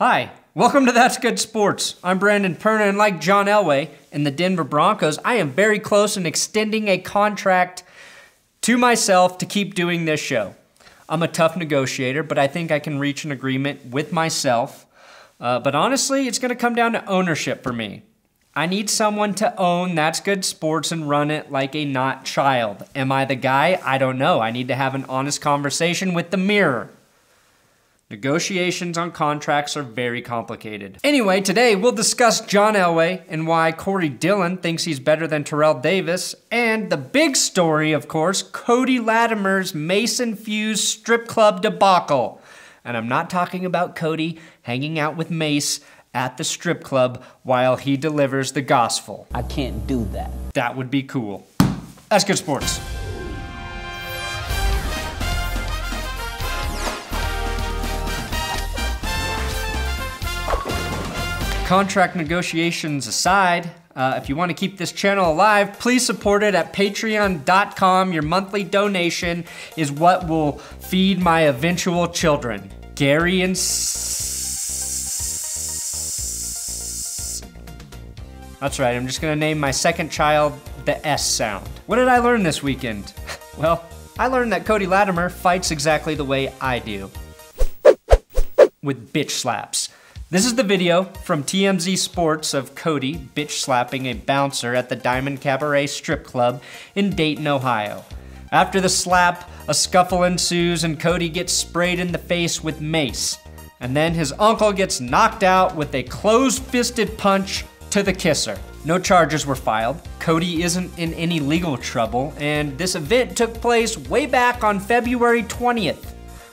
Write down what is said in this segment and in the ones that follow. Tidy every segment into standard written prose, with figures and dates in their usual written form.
Hi, welcome to That's Good Sports. I'm Brandon Perna, and like John Elway in the Denver Broncos, I am very close in extending a contract to myself to keep doing this show. I'm a tough negotiator, but I think I can reach an agreement with myself. But honestly, it's going to come down to ownership for me. I need someone to own That's Good Sports and run it like a not child. Am I the guy? I don't know. I need to have an honest conversation with the mirror. Negotiations on contracts are very complicated. Anyway, today we'll discuss John Elway and why Corey Dillon thinks he's better than Terrell Davis, and the big story, of course, Cody Latimer's Mace-infused strip club debacle. And I'm not talking about Cody hanging out with Mace at the strip club while he delivers the gospel. I can't do that. That would be cool. That's Good Sports. Contract negotiations aside, if you want to keep this channel alive, please support it at patreon.com. Your monthly donation is what will feed my eventual children, Gary and That's right, I'm just gonna name my second child the S sound. What did I learn this weekend? Well, I learned that Cody Latimer fights exactly the way I do. With bitch slaps. This is the video from TMZ Sports of Cody bitch slapping a bouncer at the Diamond Cabaret strip club in Dayton, Ohio. After the slap, a scuffle ensues and Cody gets sprayed in the face with mace. And then his uncle gets knocked out with a closed-fisted punch to the kisser. No charges were filed. Cody isn't in any legal trouble, and this event took place way back on February 20th.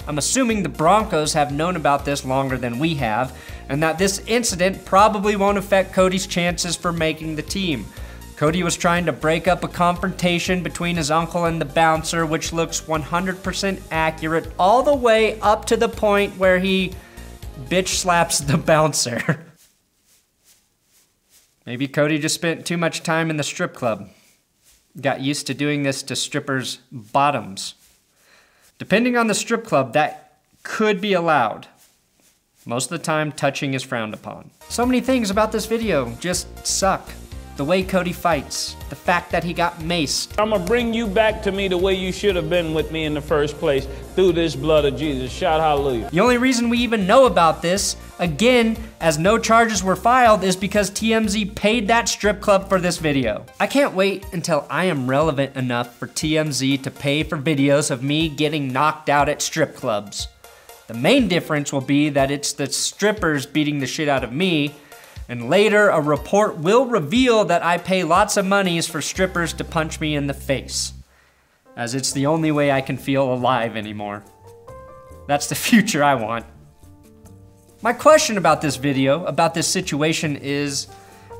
I'm assuming the Broncos have known about this longer than we have, and that this incident probably won't affect Cody's chances for making the team. Cody was trying to break up a confrontation between his uncle and the bouncer, which looks 100% accurate all the way up to the point where he bitch slaps the bouncer. Maybe Cody just spent too much time in the strip club. Got used to doing this to strippers' bottoms. Depending on the strip club, that could be allowed. Most of the time, touching is frowned upon. So many things about this video just suck. The way Cody fights, the fact that he got maced. I'm gonna bring you back to me the way you should have been with me in the first place, through this blood of Jesus. Shout hallelujah. The only reason we even know about this, again, as no charges were filed, is because TMZ paid that strip club for this video. I can't wait until I am relevant enough for TMZ to pay for videos of me getting knocked out at strip clubs. The main difference will be that it's the strippers beating the shit out of me, and later a report will reveal that I pay lots of monies for strippers to punch me in the face, as it's the only way I can feel alive anymore. That's the future I want. My question about this video, about this situation is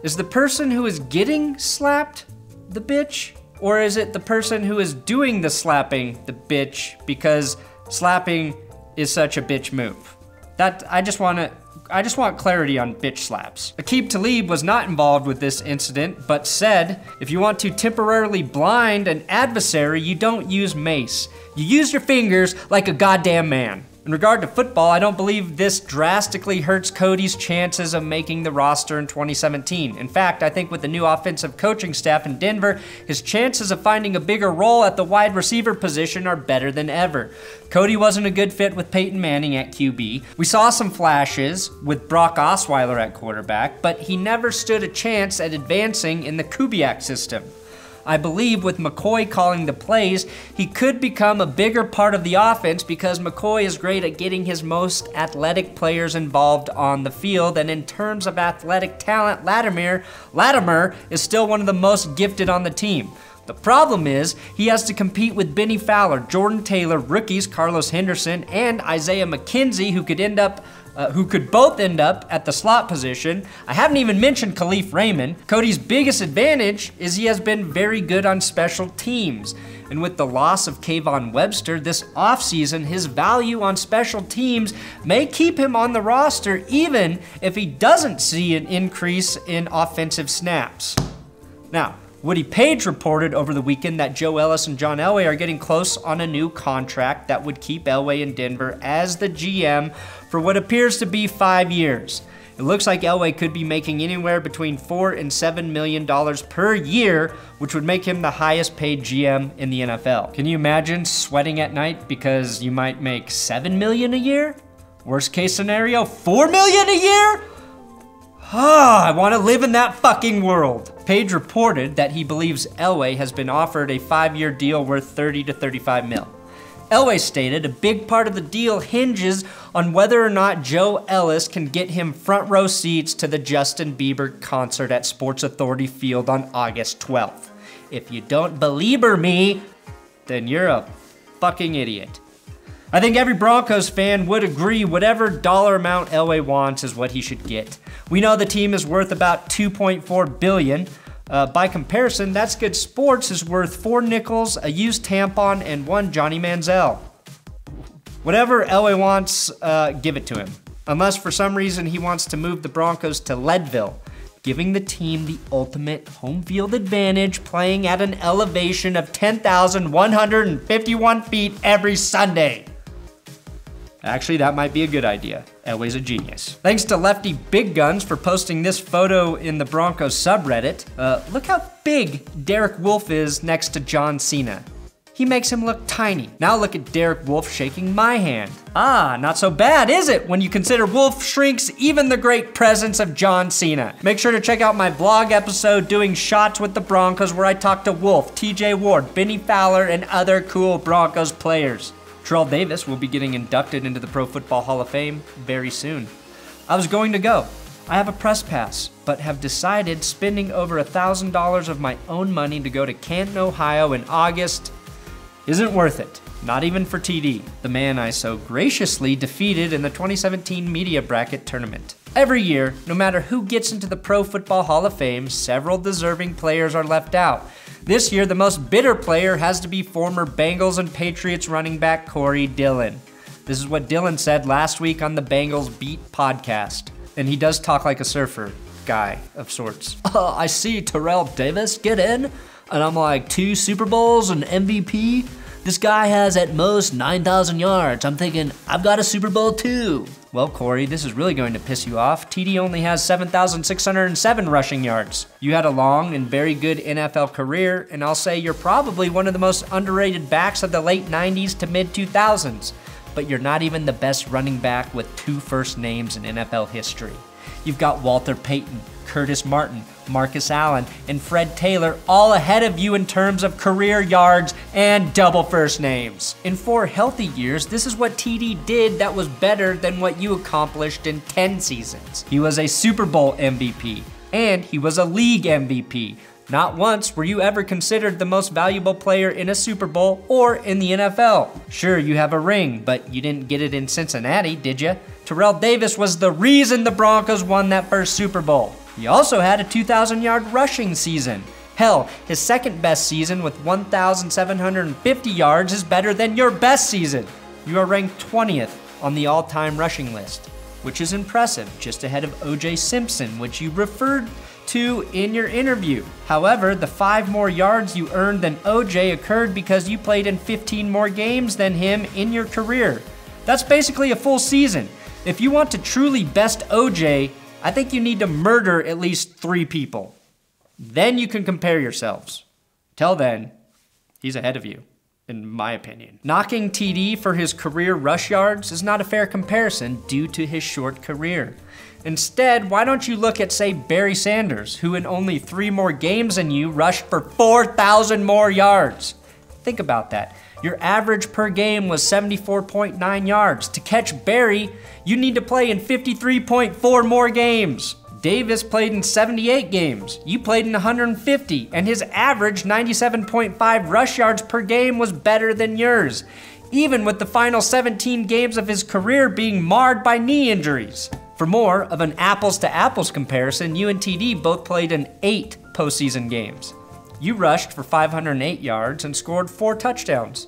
the person who is getting slapped the bitch? Or is it the person who is doing the slapping the bitch because slapping is such a bitch move? I just want clarity on bitch slaps. Aqib Talib was not involved with this incident, but said, if you want to temporarily blind an adversary, you don't use mace. You use your fingers like a goddamn man. In regard to football, I don't believe this drastically hurts Cody's chances of making the roster in 2017. In fact, I think with the new offensive coaching staff in Denver, his chances of finding a bigger role at the wide receiver position are better than ever. Cody wasn't a good fit with Peyton Manning at QB. We saw some flashes with Brock Osweiler at quarterback, but he never stood a chance at advancing in the Kubiak system. I believe with McCoy calling the plays, he could become a bigger part of the offense because McCoy is great at getting his most athletic players involved on the field, and in terms of athletic talent, Latimer is still one of the most gifted on the team. The problem is, he has to compete with Benny Fowler, Jordan Taylor, rookies Carlos Henderson, and Isaiah McKenzie, who could both end up at the slot position. I haven't even mentioned Khalif Raymond. Cody's biggest advantage is he has been very good on special teams. And with the loss of Kayvon Webster this offseason, his value on special teams may keep him on the roster even if he doesn't see an increase in offensive snaps. Now, Woody Paige reported over the weekend that Joe Ellis and John Elway are getting close on a new contract that would keep Elway in Denver as the GM for what appears to be 5 years. It looks like Elway could be making anywhere between $4 and $7 million per year, which would make him the highest paid GM in the NFL. Can you imagine sweating at night because you might make $7 million a year? Worst case scenario, $4 million a year? I want to live in that fucking world. Paige reported that he believes Elway has been offered a 5-year deal worth 30 to 35 mil. Elway stated a big part of the deal hinges on whether or not Joe Ellis can get him front row seats to the Justin Bieber concert at Sports Authority Field on August 12th. If you don't belieber me, then you're a fucking idiot. I think every Broncos fan would agree whatever dollar amount Elway wants is what he should get. We know the team is worth about $2.4 billion. By comparison, ThatsGoodSports is worth 4 Nickles, a used tampon, and 1 Johnny Manziel. Whatever Elway wants, give it to him. Unless for some reason he wants to move the Broncos to Leadville, giving the team the ultimate home field advantage, playing at an elevation of 10,151 feet every Sunday. Actually, that might be a good idea. Elway's a genius. Thanks to Lefty Big Guns for posting this photo in the Broncos subreddit. Look how big Derek Wolfe is next to John Cena. He makes him look tiny. Now look at Derek Wolfe shaking my hand. Not so bad, is it, when you consider Wolfe shrinks even the great presence of John Cena. Make sure to check out my vlog episode doing shots with the Broncos where I talk to Wolfe, TJ Ward, Benny Fowler, and other cool Broncos players. Terrell Davis will be getting inducted into the Pro Football Hall of Fame very soon. I was going to go. I have a press pass, but have decided spending over $1,000 of my own money to go to Canton, Ohio in August isn't worth it. Not even for TD, the man I so graciously defeated in the 2017 Media Bracket Tournament. Every year, no matter who gets into the Pro Football Hall of Fame, several deserving players are left out. This year, the most bitter player has to be former Bengals and Patriots running back Corey Dillon. This is what Dillon said last week on the Bengals Beat podcast. And he does talk like a surfer guy of sorts. I see Terrell Davis get in, and I'm like, 2 Super Bowls and MVP? This guy has at most 9,000 yards. I'm thinking, I've got a Super Bowl too. Well, Corey, this is really going to piss you off. TD only has 7,607 rushing yards. You had a long and very good NFL career, and I'll say you're probably one of the most underrated backs of the late 90s to mid 2000s. But you're not even the best running back with 2 first names in NFL history. You've got Walter Payton, Curtis Martin, Marcus Allen, and Fred Taylor all ahead of you in terms of career yards and double first names. In 4 healthy years, this is what TD did that was better than what you accomplished in 10 seasons. He was a Super Bowl MVP, and he was a league MVP. Not once were you ever considered the most valuable player in a Super Bowl or in the NFL. Sure, you have a ring, but you didn't get it in Cincinnati, did you? Terrell Davis was the reason the Broncos won that first Super Bowl. He also had a 2,000-yard rushing season. Hell, his second best season with 1,750 yards is better than your best season. You are ranked 20th on the all-time rushing list, which is impressive, just ahead of O.J. Simpson, which you referred to in your interview. However, the 5 more yards you earned than O.J. occurred because you played in 15 more games than him in your career. That's basically a full season. If you want to truly best O.J., I think you need to murder at least 3 people. Then you can compare yourselves. Till then, he's ahead of you, in my opinion. Knocking TD for his career rush yards is not a fair comparison due to his short career. Instead, why don't you look at, say, Barry Sanders, who in only 3 more games than you rushed for 4,000 more yards? Think about that. Your average per game was 74.9 yards. To catch Barry, you need to play in 53.4 more games. Davis played in 78 games. You played in 150, and his average 97.5 rush yards per game was better than yours, even with the final 17 games of his career being marred by knee injuries. For more of an apples-to-apples comparison, you and TD both played in 8 postseason games. You rushed for 508 yards and scored 4 touchdowns.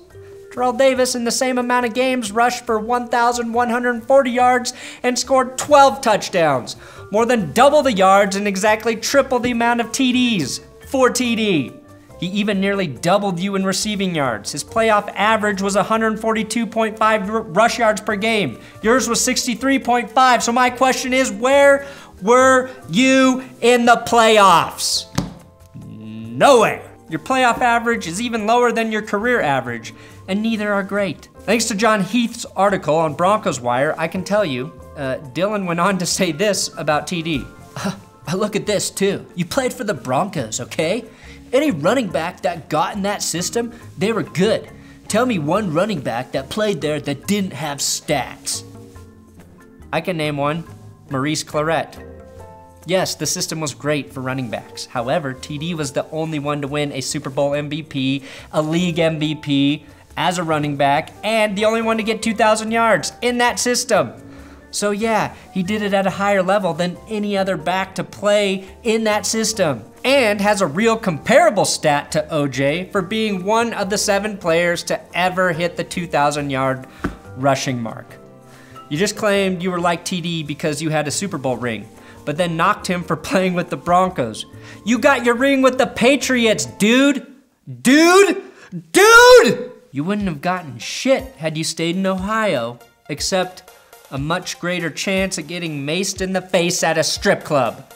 Terrell Davis, in the same amount of games, rushed for 1,140 yards and scored 12 touchdowns, more than double the yards and exactly triple the amount of TDs. for TD. He even nearly doubled you in receiving yards. His playoff average was 142.5 rush yards per game. Yours was 63.5. So my question is, where were you in the playoffs? Nowhere. Your playoff average is even lower than your career average, and neither are great. Thanks to John Heath's article on Broncos Wire, I can tell you, Dillon went on to say this about TD. Look at this too. You played for the Broncos, okay? Any running back that got in that system, they were good. Tell me one running back that played there that didn't have stats. I can name one, Maurice Clarett. Yes, the system was great for running backs. However, TD was the only one to win a Super Bowl MVP, a league MVP as a running back, and the only one to get 2,000 yards in that system. So yeah, he did it at a higher level than any other back to play in that system, and has a real comparable stat to OJ for being one of the 7 players to ever hit the 2,000 yard rushing mark. You just claimed you were like TD because you had a Super Bowl ring, but then knocked him for playing with the Broncos. You got your ring with the Patriots, dude! Dude! You wouldn't have gotten shit had you stayed in Ohio, except a much greater chance at getting maced in the face at a strip club.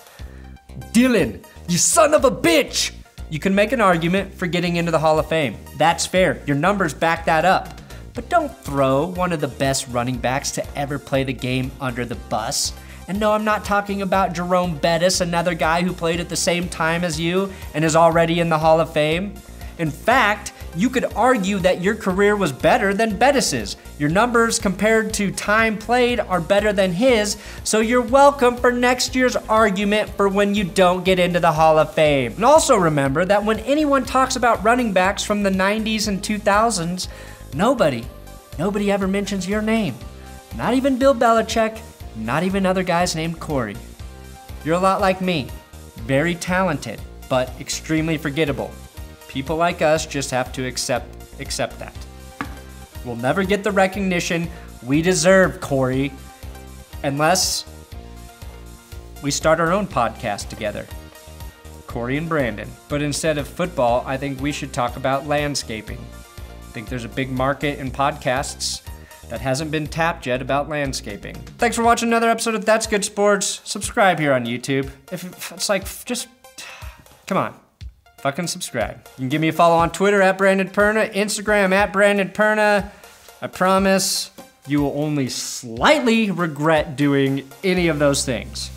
Dillon, you son of a bitch! You can make an argument for getting into the Hall of Fame. That's fair, your numbers back that up. But don't throw one of the best running backs to ever play the game under the bus. And no, I'm not talking about Jerome Bettis, another guy who played at the same time as you and is already in the Hall of Fame. In fact, you could argue that your career was better than Bettis's. Your numbers compared to time played are better than his, so you're welcome for next year's argument for when you don't get into the Hall of Fame. And also remember that when anyone talks about running backs from the 90s and 2000s, nobody ever mentions your name. Not even Bill Belichick, not even other guys named Corey. You're a lot like me, very talented, but extremely forgettable. People like us just have to accept that. We'll never get the recognition we deserve, Corey, unless we start our own podcast together, Corey and Brandon. But instead of football, I think we should talk about landscaping. I think there's a big market in podcasts that hasn't been tapped yet about landscaping. Thanks for watching another episode of That's Good Sports. Subscribe here on YouTube. If it's like, just, come on. Fucking subscribe. You can give me a follow on Twitter at Brandon Perna, Instagram at Brandon Perna. I promise you will only slightly regret doing any of those things.